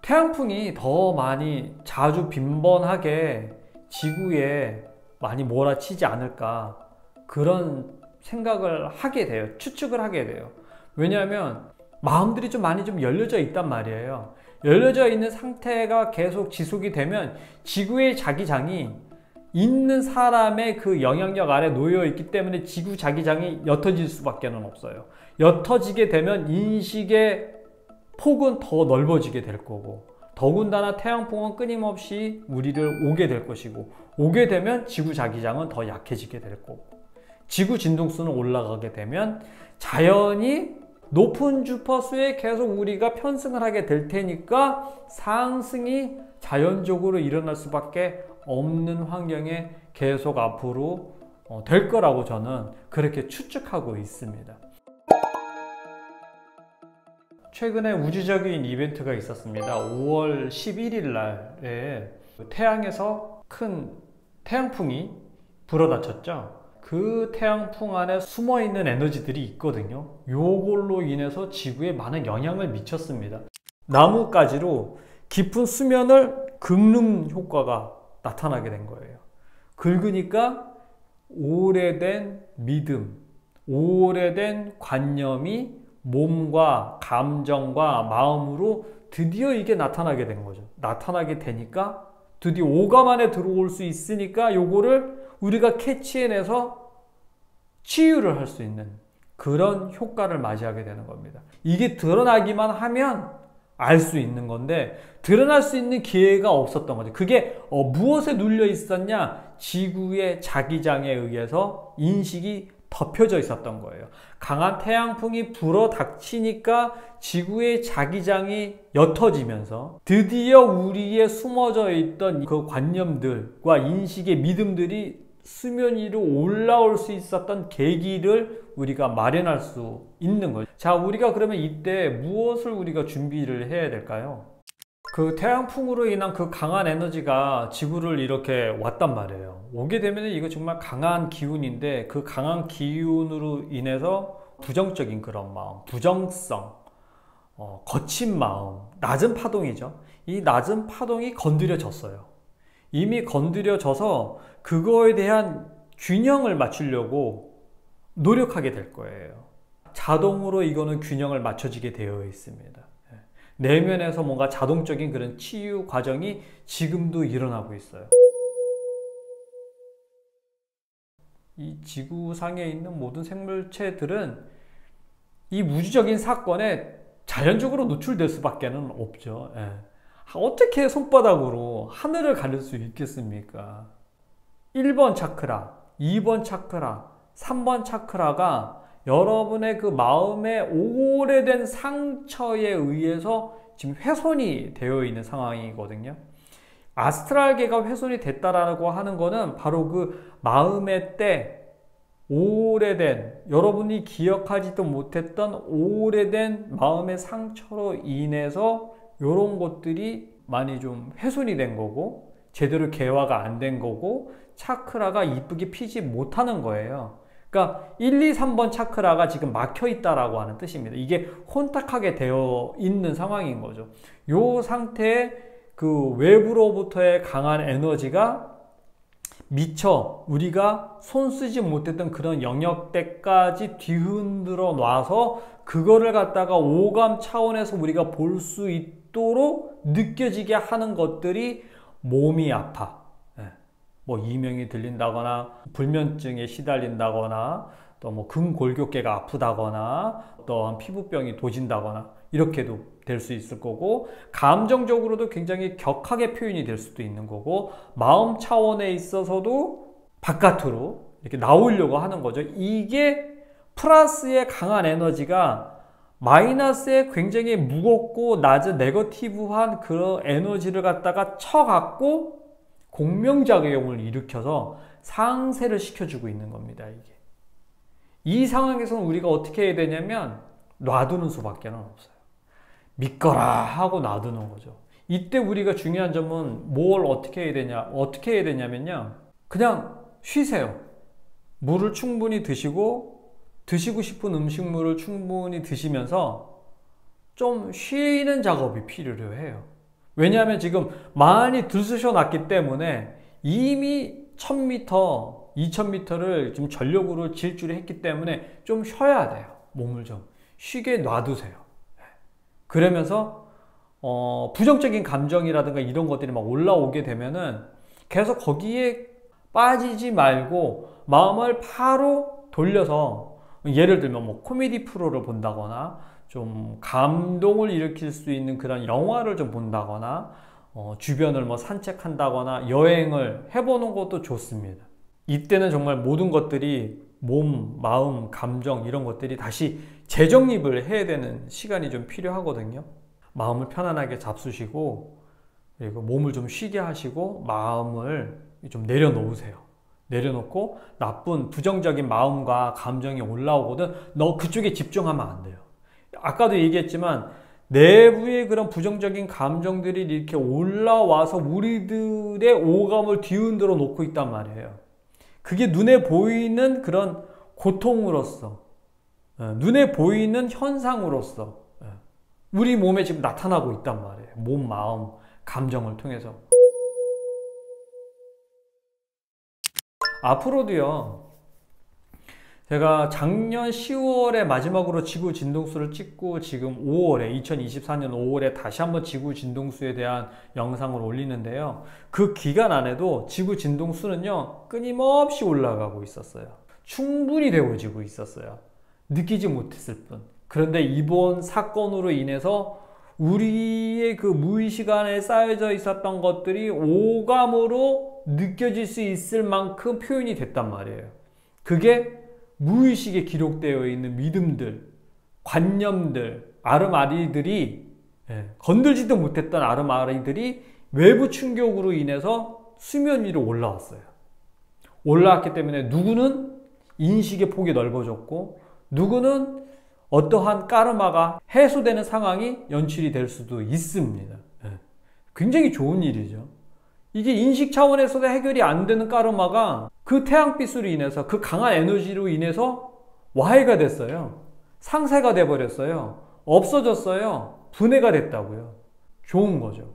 태양풍이 더 많이 자주 빈번하게 지구에 많이 몰아치지 않을까, 그런 생각을 하게 돼요. 추측을 하게 돼요. 왜냐하면 마음들이 좀 많이 열려져 있단 말이에요. 열려져 있는 상태가 계속 지속이 되면 지구의 자기장이 있는 사람의 그 영향력 아래 놓여 있기 때문에 지구 자기장이 옅어질 수밖에 없어요. 옅어지게 되면 인식의 폭은 더 넓어지게 될 거고, 더군다나 태양풍은 끊임없이 우리를 오게 될 것이고, 오게 되면 지구 자기장은 더 약해지게 될 거고, 지구 진동수는 올라가게 되면 자연히 높은 주파수에 계속 우리가 편승을 하게 될 테니까 상승이 자연적으로 일어날 수밖에 없는 환경에 계속 앞으로 될 거라고 저는 그렇게 추측하고 있습니다. 최근에 우주적인 이벤트가 있었습니다. 5월 11일 날에 태양에서 큰 태양풍이 불어닥쳤죠. 그 태양풍 안에 숨어있는 에너지들이 있거든요. 요걸로 인해서 지구에 많은 영향을 미쳤습니다. 나뭇가지로 깊은 수면을 긁는 효과가 나타나게 된 거예요. 긁으니까 오래된 믿음, 오래된 관념이 몸과 감정과 마음으로 드디어 이게 나타나게 된 거죠. 나타나게 되니까 드디어 오감 안에 들어올 수 있으니까 요거를 우리가 캐치해내서 치유를 할 수 있는 그런 효과를 맞이하게 되는 겁니다. 이게 드러나기만 하면 알 수 있는 건데 드러날 수 있는 기회가 없었던 거죠. 그게 무엇에 눌려 있었냐? 지구의 자기장에 의해서 인식이 덮여져 있었던 거예요. 강한 태양풍이 불어닥치니까 지구의 자기장이 옅어지면서 드디어 우리의 숨어져 있던 그 관념들과 인식의 믿음들이 수면 위로 올라올 수 있었던 계기를 우리가 마련할 수 있는 거죠. 자, 우리가 그러면 이때 무엇을 우리가 준비를 해야 될까요? 그 태양풍으로 인한 그 강한 에너지가 지구를 이렇게 왔단 말이에요. 오게 되면 이거 정말 강한 기운인데, 그 강한 기운으로 인해서 부정적인 그런 마음, 부정성, 거친 마음, 낮은 파동이죠. 이 낮은 파동이 건드려졌어요. 이미 건드려져서 그거에 대한 균형을 맞추려고 노력하게 될 거예요. 자동으로 이거는 균형을 맞춰지게 되어 있습니다. 내면에서 뭔가 자동적인 그런 치유 과정이 지금도 일어나고 있어요. 이 지구상에 있는 모든 생물체들은 이 우주적인 사건에 자연적으로 노출될 수밖에 없죠. 어떻게 손바닥으로 하늘을 가릴 수 있겠습니까? 1번 차크라, 2번 차크라, 3번 차크라가 여러분의 그 마음의 오래된 상처에 의해서 지금 훼손이 되어 있는 상황이거든요. 아스트랄계가 훼손이 됐다라고 하는 거는 바로 그 마음의 때, 오래된, 여러분이 기억하지도 못했던 오래된 마음의 상처로 인해서 이런 것들이 많이 좀 훼손이 된 거고, 제대로 개화가 안 된 거고, 차크라가 이쁘게 피지 못하는 거예요. 그러니까 1, 2, 3번 차크라가 지금 막혀 있다라고 하는 뜻입니다. 이게 혼탁하게 되어 있는 상황인 거죠. 이 상태에 그 외부로부터의 강한 에너지가 미처 우리가 손 쓰지 못했던 그런 영역대까지 뒤흔들어 놔서 그거를 갖다가 오감 차원에서 우리가 볼 수 있도록 느껴지게 하는 것들이 몸이 아파, 뭐 이명이 들린다거나 불면증에 시달린다거나 또 뭐 근골격계가 아프다거나 또한 피부병이 도진다거나 이렇게도 될 수 있을 거고, 감정적으로도 굉장히 격하게 표현이 될 수도 있는 거고, 마음 차원에 있어서도 바깥으로 이렇게 나오려고 하는 거죠. 이게 플러스의 강한 에너지가 마이너스의 굉장히 무겁고 낮은 네거티브한 그런 에너지를 갖다가 쳐갖고 공명작용을 일으켜서 상쇄를 시켜주고 있는 겁니다. 이 상황에서는 우리가 어떻게 해야 되냐면 놔두는 수밖에 없어요. 믿거라 하고 놔두는 거죠. 이때 우리가 중요한 점은 뭘 어떻게 해야 되냐면요, 그냥 쉬세요. 물을 충분히 드시고, 드시고 싶은 음식물을 충분히 드시면서 좀 쉬는 작업이 필요해요. 왜냐하면 지금 많이 들쑤셔 놨기 때문에 이미 1000m, 2000m를 지금 전력으로 질주를 했기 때문에 좀 쉬어야 돼요. 몸을 좀 쉬게 놔두세요. 그러면서 부정적인 감정이라든가 이런 것들이 막 올라오게 되면은 계속 거기에 빠지지 말고 마음을 바로 돌려서, 예를 들면 뭐 코미디 프로를 본다거나 좀 감동을 일으킬 수 있는 그런 영화를 좀 본다거나 주변을 뭐 산책한다거나 여행을 해보는 것도 좋습니다. 이때는 정말 모든 것들이 몸, 마음, 감정 이런 것들이 다시 재정립을 해야 되는 시간이 좀 필요하거든요. 마음을 편안하게 잡수시고 그리고 몸을 좀 쉬게 하시고 마음을 좀 내려놓으세요. 내려놓고 나쁜 부정적인 마음과 감정이 올라오거든 너 그쪽에 집중하면 안 돼요. 아까도 얘기했지만 내부의 그런 부정적인 감정들이 이렇게 올라와서 우리들의 오감을 뒤흔들어 놓고 있단 말이에요. 그게 눈에 보이는 그런 고통으로서, 눈에 보이는 현상으로서 우리 몸에 지금 나타나고 있단 말이에요. 몸, 마음, 감정을 통해서. 앞으로도요, 제가 작년 10월에 마지막으로 지구 진동수를 찍고 지금 5월에 2024년 5월에 다시 한번 지구 진동수에 대한 영상을 올리는데요. 그 기간 안에도 지구 진동수는요 끊임없이 올라가고 있었어요. 충분히 되어지고 있었어요. 느끼지 못했을 뿐. 그런데 이번 사건으로 인해서 우리의 그 무의식 안에 쌓여져 있었던 것들이 오감으로 느껴질 수 있을 만큼 표현이 됐단 말이에요. 그게 무의식에 기록되어 있는 믿음들, 관념들, 아르마리들이 건들지도 못했던 아르마리들이 외부 충격으로 인해서 수면 위로 올라왔어요. 올라왔기 때문에 누구는 인식의 폭이 넓어졌고 누구는 어떠한 까르마가 해소되는 상황이 연출이 될 수도 있습니다. 굉장히 좋은 일이죠. 이게 인식 차원에서도 해결이 안 되는 까르마가 그 태양빛으로 인해서 그 강한 에너지로 인해서 와해가 됐어요. 상쇄가 돼버렸어요. 없어졌어요. 분해가 됐다고요. 좋은 거죠.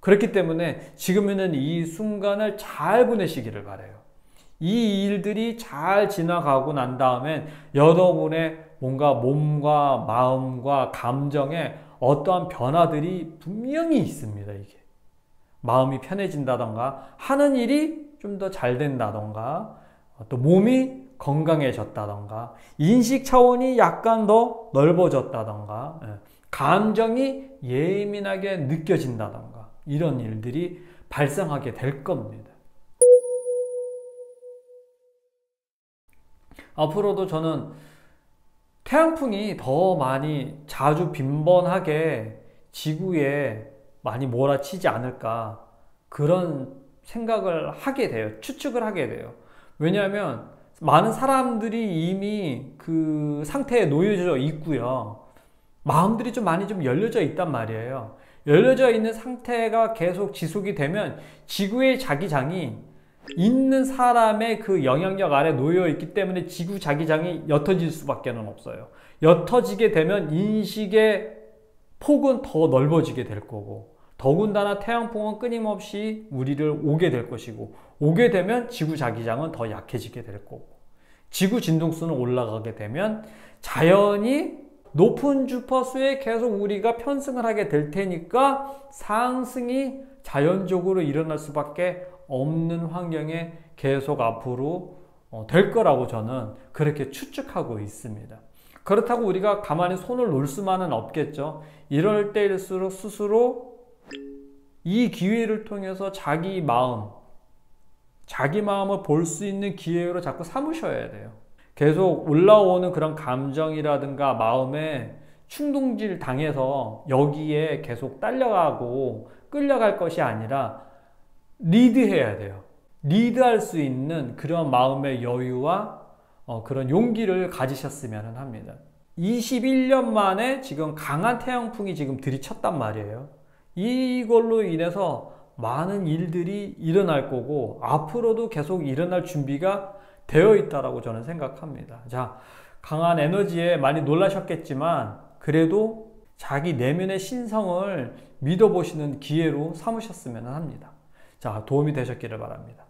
그렇기 때문에 지금은 이 순간을 잘 보내시기를 바라요. 이 일들이 잘 지나가고 난 다음엔 여러분의 뭔가 몸과 마음과 감정에 어떠한 변화들이 분명히 있습니다. 이게 마음이 편해진다던가 하는 일이 좀 더 잘 된다던가 또 몸이 건강해졌다던가 인식 차원이 약간 더 넓어졌다던가 감정이 예민하게 느껴진다던가 이런 일들이 발생하게 될 겁니다. 앞으로도 저는 태양풍이 더 많이 자주 빈번하게 지구에 많이 몰아치지 않을까 그런 생각을 하게 돼요. 추측을 하게 돼요. 왜냐하면 많은 사람들이 이미 그 상태에 놓여져 있고요. 마음들이 좀 많이 좀 열려져 있단 말이에요. 열려져 있는 상태가 계속 지속이 되면 지구의 자기장이 있는 사람의 그 영향력 아래 놓여 있기 때문에 지구 자기장이 옅어질 수밖에 없어요. 옅어지게 되면 인식의 폭은 더 넓어지게 될 거고 더군다나 태양풍은 끊임없이 우리를 오게 될 것이고 오게 되면 지구 자기장은 더 약해지게 될 거고 지구 진동수는 올라가게 되면 자연이 높은 주파수에 계속 우리가 편승을 하게 될 테니까 상승이 자연적으로 일어날 수밖에 없는 환경에 계속 앞으로 될 거라고 저는 그렇게 추측하고 있습니다. 그렇다고 우리가 가만히 손을 놓을 수만은 없겠죠. 이럴 때일수록 스스로 이 기회를 통해서 자기 마음을 볼 수 있는 기회로 자꾸 삼으셔야 돼요. 계속 올라오는 그런 감정이라든가 마음에 충동질 당해서 여기에 계속 딸려가고 끌려갈 것이 아니라 리드해야 돼요. 리드할 수 있는 그런 마음의 여유와 그런 용기를 가지셨으면 합니다. 21년 만에 지금 강한 태양풍이 지금 들이쳤단 말이에요. 이걸로 인해서 많은 일들이 일어날 거고 앞으로도 계속 일어날 준비가 되어 있다고 저는 생각합니다. 자, 강한 에너지에 많이 놀라셨겠지만 그래도 자기 내면의 신성을 믿어보시는 기회로 삼으셨으면 합니다. 자, 도움이 되셨기를 바랍니다.